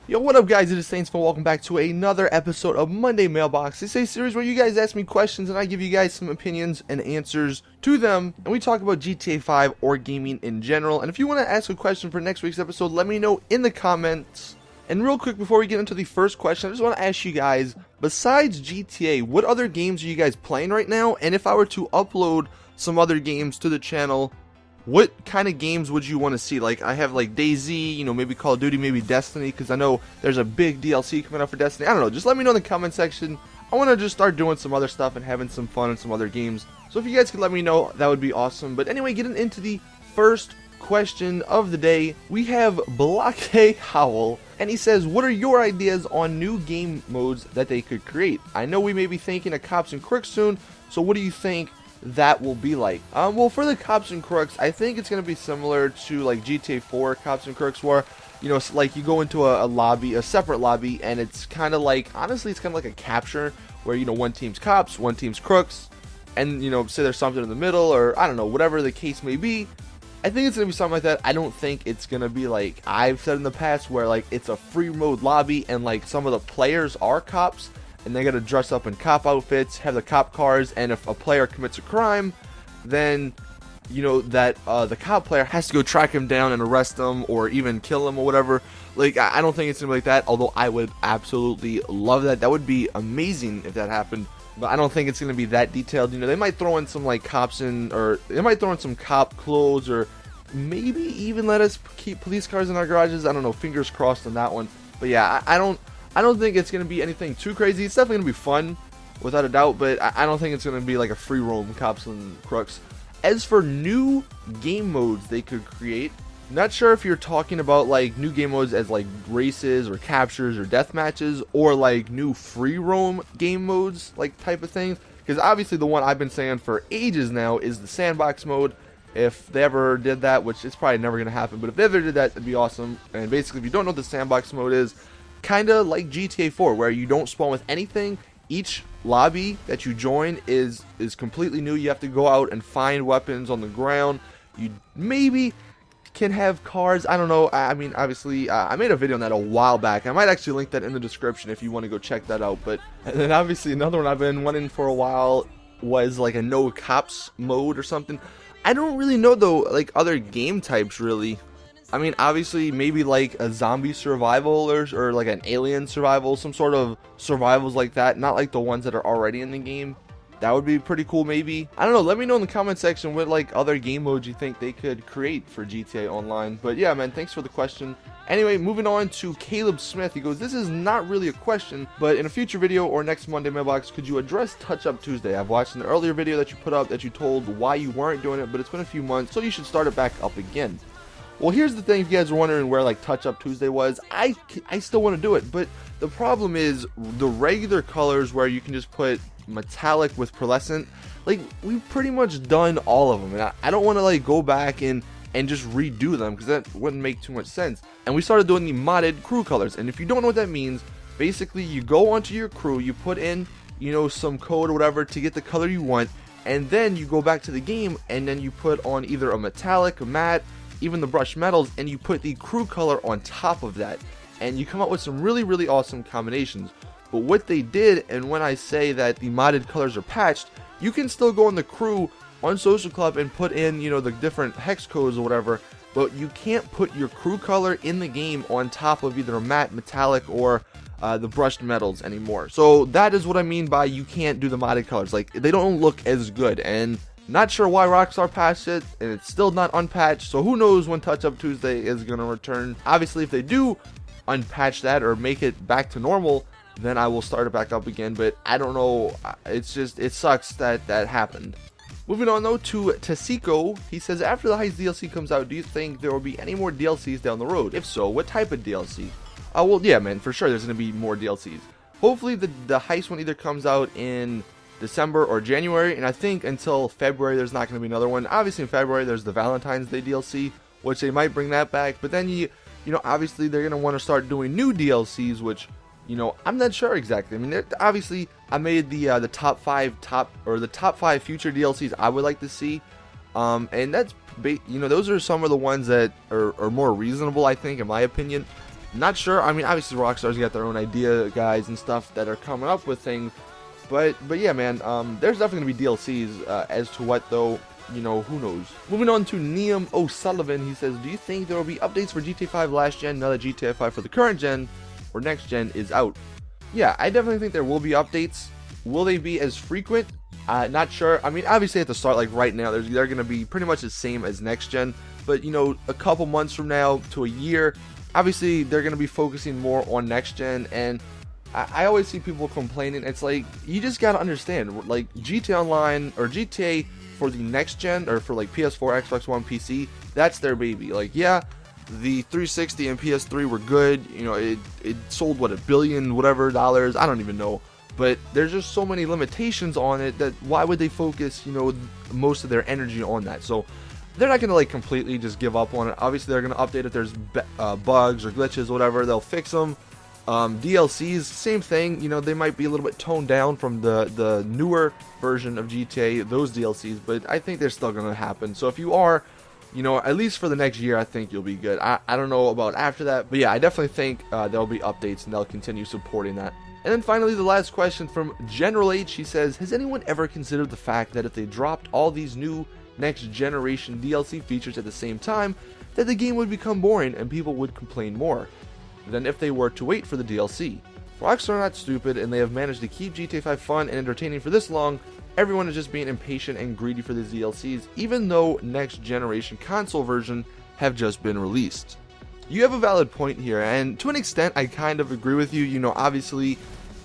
Yo, what up guys, it is Saintsfan. Welcome back to another episode of Monday Mailbox. This is a series where you guys ask me questions and I give you guys some opinions and answers to them. And we talk about GTA 5 or gaming in general. And if you want to ask a question for next week's episode, let me know in the comments. And real quick, before we get into the first question, I just want to ask you guys, besides GTA, what other games are you guys playing right now? And if I were to upload some other games to the channel, what kind of games would you want to see? Like, I have like DayZ, you know, maybe Call of Duty, maybe Destiny, because I know there's a big DLC coming out for Destiny. I don't know, just let me know in the comment section. I want to just start doing some other stuff and having some fun in some other games. So if you guys could let me know, that would be awesome. But anyway, getting into the first question of the day, we have Blockade Howl, and he says, what are your ideas on new game modes that they could create? I know we may be thinking of Cops and Crooks soon, so what do you think that will be like? Well, for the Cops and Crooks, I think it's going to be similar to like GTA 4 Cops and Crooks, where, you know, like you go into a lobby, a separate lobby, and it's kind of like, honestly, it's kind of like a capture, where, you know, one team's cops, one team's crooks, and, you know, say there's something in the middle, or I don't know, whatever the case may be. I think it's going to be something like that. I don't think it's going to be like I've said in the past, where like it's a free mode lobby and like some of the players are cops and they got to dress up in cop outfits, have the cop cars, and if a player commits a crime, then, you know, that the cop player has to go track him down and arrest him or even kill him or whatever. Like, I don't think it's going to be like that, although I would absolutely love that. That would be amazing if that happened. But I don't think it's going to be that detailed. You know, they might throw in some like cops in, or they might throw in some cop clothes, or maybe even let us keep police cars in our garages. I don't know, fingers crossed on that one. But yeah, I don't think it's going to be anything too crazy. It's definitely going to be fun, without a doubt, but I don't think it's going to be like a free roam Cops and Crooks. As for new game modes they could create, not sure if you're talking about like new game modes as like races or captures or death matches, or like new free roam game modes like type of thing. Because obviously the one I've been saying for ages now is the sandbox mode. If they ever did that, which is probably never going to happen, but if they ever did that, it'd be awesome. And basically, if you don't know what the sandbox mode is, kind of like GTA 4, where you don't spawn with anything. Each lobby that you join is completely new. You have to go out and find weapons on the ground. You maybe can have cars. I don't know. I mean, obviously, I made a video on that a while back. I might actually link that in the description if you want to go check that out. But and then obviously another one I've been wanting for a while was like a no cops mode or something. I don't really know though, like other game types really. I mean, obviously, maybe like a zombie survival or like an alien survival, some sort of survivals like that. Not like the ones that are already in the game. That would be pretty cool, maybe. I don't know. Let me know in the comment section what like other game modes you think they could create for GTA Online. But yeah, man, thanks for the question. Anyway, moving on to Caleb Smith. He goes, this is not really a question, but in a future video or next Monday Mailbox, could you address Touch Up Tuesday? I've watched an earlier video that you put up that you told why you weren't doing it, but it's been a few months, so you should start it back up again. Well, here's the thing, if you guys are wondering where like Touch Up Tuesday was, I still want to do it, but the problem is the regular colors where you can just put metallic with pearlescent, like we've pretty much done all of them, and I don't want to like go back and just redo them, because that wouldn't make too much sense. And we started doing the modded crew colors, and if you don't know what that means, basically you go onto your crew, you put in, you know, some code or whatever to get the color you want, and then you go back to the game and then you put on either a metallic, a matte, even the brushed metals, and you put the crew color on top of that, and you come up with some really awesome combinations. But what they did, and when I say that the modded colors are patched, you can still go in the crew on Social Club and put in, you know, the different hex codes or whatever, but you can't put your crew color in the game on top of either a matte, metallic, or the brushed metals anymore. So that is what I mean by you can't do the modded colors. Like, they don't look as good, and not sure why Rockstar patched it, and it's still not unpatched, so who knows when Touch Up Tuesday is going to return. Obviously, if they do unpatch that or make it back to normal, then I will start it back up again, but I don't know. It's just, it sucks that that happened. Moving on though to Tasico, he says, after the Heist DLC comes out, do you think there will be any more DLCs down the road? If so, what type of DLC? Well, yeah, man, for sure there's going to be more DLCs. Hopefully the Heist one either comes out in December or January, and I think until February there's not going to be another one. Obviously in February there's the Valentine's Day DLC, which they might bring that back, but then you know, obviously they're going to want to start doing new DLCs, which, you know, I'm not sure exactly. I mean, obviously I made the top five future DLCs I would like to see, and that's, you know, those are some of the ones that are more reasonable, I think, in my opinion. Not sure. I mean, obviously Rockstar's got their own idea guys and stuff that are coming up with things, but yeah, man, there's definitely gonna be DLCs. As to what though, you know, who knows. Moving on to Neum O'Sullivan, he says, do you think there will be updates for GTA 5 last gen now that GTA 5 for the current gen or next gen is out? Yeah, I definitely think there will be updates. Will they be as frequent? Not sure. I mean, obviously at the start, like right now, they're going to be pretty much the same as next gen. But, you know, a couple months from now to a year, obviously they're going to be focusing more on next gen. And I always see people complaining. It's like, you just got to understand, like GTA Online or GTA for the next gen or for like PS4, Xbox One, PC, that's their baby. Like, yeah, the 360 and PS3 were good. You know, it sold, what, $1 billion, whatever, dollars. I don't even know. But there's just so many limitations on it that why would they focus, you know, most of their energy on that? So they're not going to like completely just give up on it. Obviously, they're going to update if there's bugs or glitches, whatever. They'll fix them. DLCs, same thing. You know, they might be a little bit toned down from the newer version of GTA, those DLCs. But I think they're still going to happen. So if you are, you know, at least for the next year, I think you'll be good. I don't know about after that. But yeah, I definitely think there'll be updates and they'll continue supporting that. And then finally, the last question from General H. He says, has anyone ever considered the fact that if they dropped all these new next generation DLC features at the same time, that the game would become boring and people would complain more than if they were to wait for the DLC? Rockstar are not stupid and they have managed to keep GTA 5 fun and entertaining for this long. Everyone is just being impatient and greedy for these DLCs, even though next generation console version have just been released. You have a valid point here, and to an extent I kind of agree with you. You know, obviously,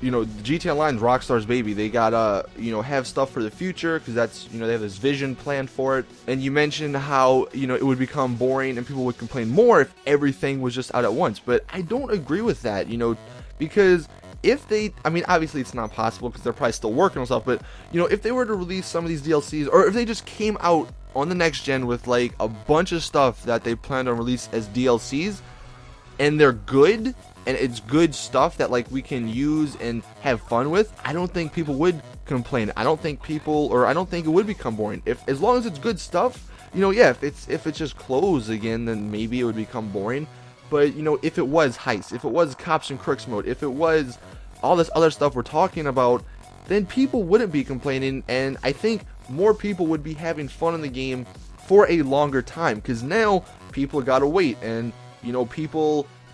you know, GTA Online's Rockstar's baby. They gotta, you know, have stuff for the future because that's, you know, they have this vision plan for it. And you mentioned how, you know, it would become boring and people would complain more if everything was just out at once. But I don't agree with that, you know, because if they, I mean, obviously it's not possible because they're probably still working on stuff. But, you know, if they were to release some of these DLCs, or if they just came out on the next gen with like a bunch of stuff that they plan to release as DLCs, and they're good, and it's good stuff that like we can use and have fun with, I don't think people would complain. I don't think it would become boring. If, as long as it's good stuff, you know, yeah, if it's just clothes again, then maybe it would become boring. But, you know, if it was Heist, if it was Cops and Crooks mode, if it was all this other stuff we're talking about, then people wouldn't be complaining, and I think more people would be having fun in the game for a longer time, because now people gotta wait. And, you know,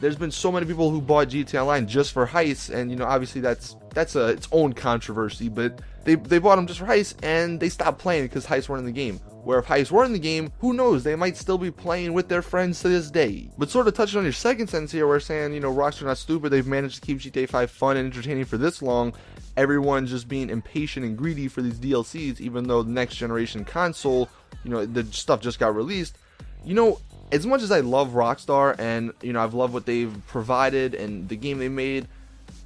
there's been so many people who bought GTA Online just for Heist, and, you know, obviously that's its own controversy, but they bought them just for Heist, and they stopped playing because Heist weren't in the game. Where if Heist were in the game, who knows, they might still be playing with their friends to this day. But sort of touching on your second sentence here, we're saying, you know, Rockstar not stupid, they've managed to keep GTA 5 fun and entertaining for this long. Everyone's just being impatient and greedy for these DLCs, even though the next generation console, you know, the stuff just got released. You know, as much as I love Rockstar and, you know, I've loved what they've provided and the game they made,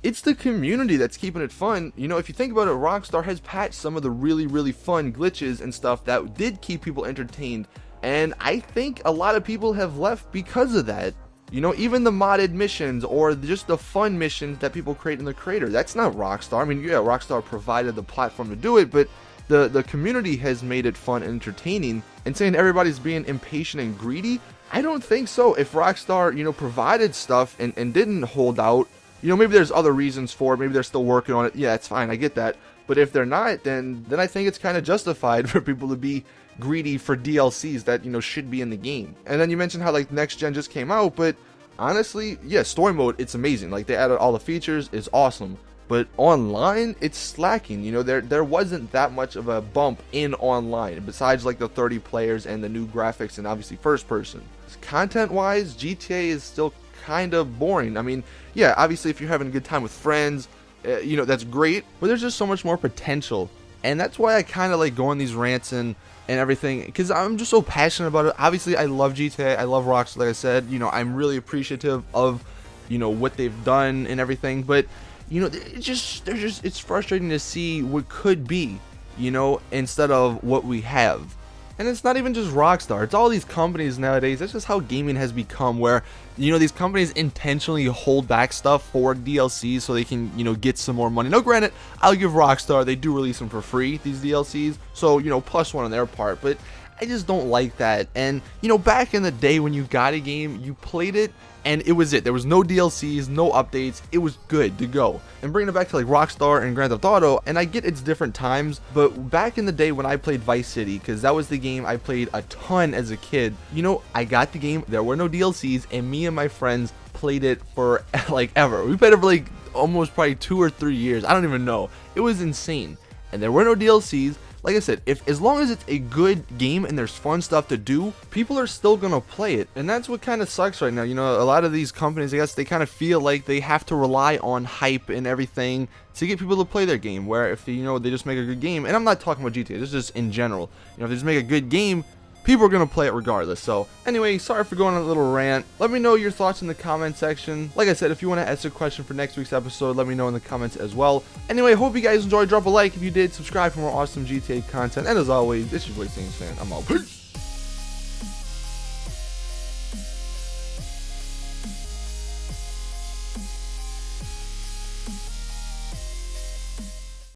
it's the community that's keeping it fun. You know, if you think about it, Rockstar has patched some of the really, really fun glitches and stuff that did keep people entertained. And I think a lot of people have left because of that. You know, even the modded missions or just the fun missions that people create in the creator, that's not Rockstar. I mean, yeah, Rockstar provided the platform to do it, but the community has made it fun and entertaining. And saying everybody's being impatient and greedy, I don't think so. If Rockstar, you know, provided stuff and didn't hold out, you know, maybe there's other reasons for it. Maybe they're still working on it. Yeah, it's fine. I get that. But if they're not, then I think it's kind of justified for people to be greedy for DLCs that, you know, should be in the game. And then you mentioned how like next gen just came out, but honestly, yeah, story mode, it's amazing. Like they added all the features, it's awesome. But online, it's slacking. You know, there wasn't that much of a bump in online besides like the 30 players and the new graphics and obviously first person. Content wise, GTA is still kind of boring. I mean, yeah, obviously if you're having a good time with friends, you know, that's great, but there's just so much more potential. And that's why I kind of like going these rants and everything, because I'm just so passionate about it. Obviously I love GTA, I love Rockstar, like I said, you know, I'm really appreciative of, you know, what they've done and everything, but you know, it's frustrating to see what could be, you know, instead of what we have. And it's not even just Rockstar, it's all these companies nowadays. That's just how gaming has become, where, you know, these companies intentionally hold back stuff for DLCs so they can, you know, get some more money. Now granted, I'll give Rockstar, they do release them for free, these DLCs, so, you know, +1 on their part, but I just don't like that. And you know, back in the day when you got a game, you played it and it was it. There was no DLCs, no updates. It was good to go. And bringing it back to like Rockstar and Grand Theft Auto, and I get it's different times, but back in the day when I played Vice City, because that was the game I played a ton as a kid, you know, I got the game, there were no DLCs, and me and my friends played it for like ever. We played it for like almost probably 2 or 3 years. I don't even know. It was insane. And there were no DLCs. Like I said, as long as it's a good game and there's fun stuff to do, people are still gonna play it. And that's what kind of sucks right now. You know, a lot of these companies, I guess, they kind of feel like they have to rely on hype and everything to get people to play their game. Where if they just make a good game, and I'm not talking about GTA, this is just in general. You know, if they just make a good game, people are going to play it regardless. So anyway, sorry for going on a little rant. Let me know your thoughts in the comment section. Like I said, if you want to ask a question for next week's episode, let me know in the comments as well. Anyway, hope you guys enjoyed. Drop a like if you did. Subscribe for more awesome GTA content. And as always, it's your boy Saintsfan. I'm out. Peace.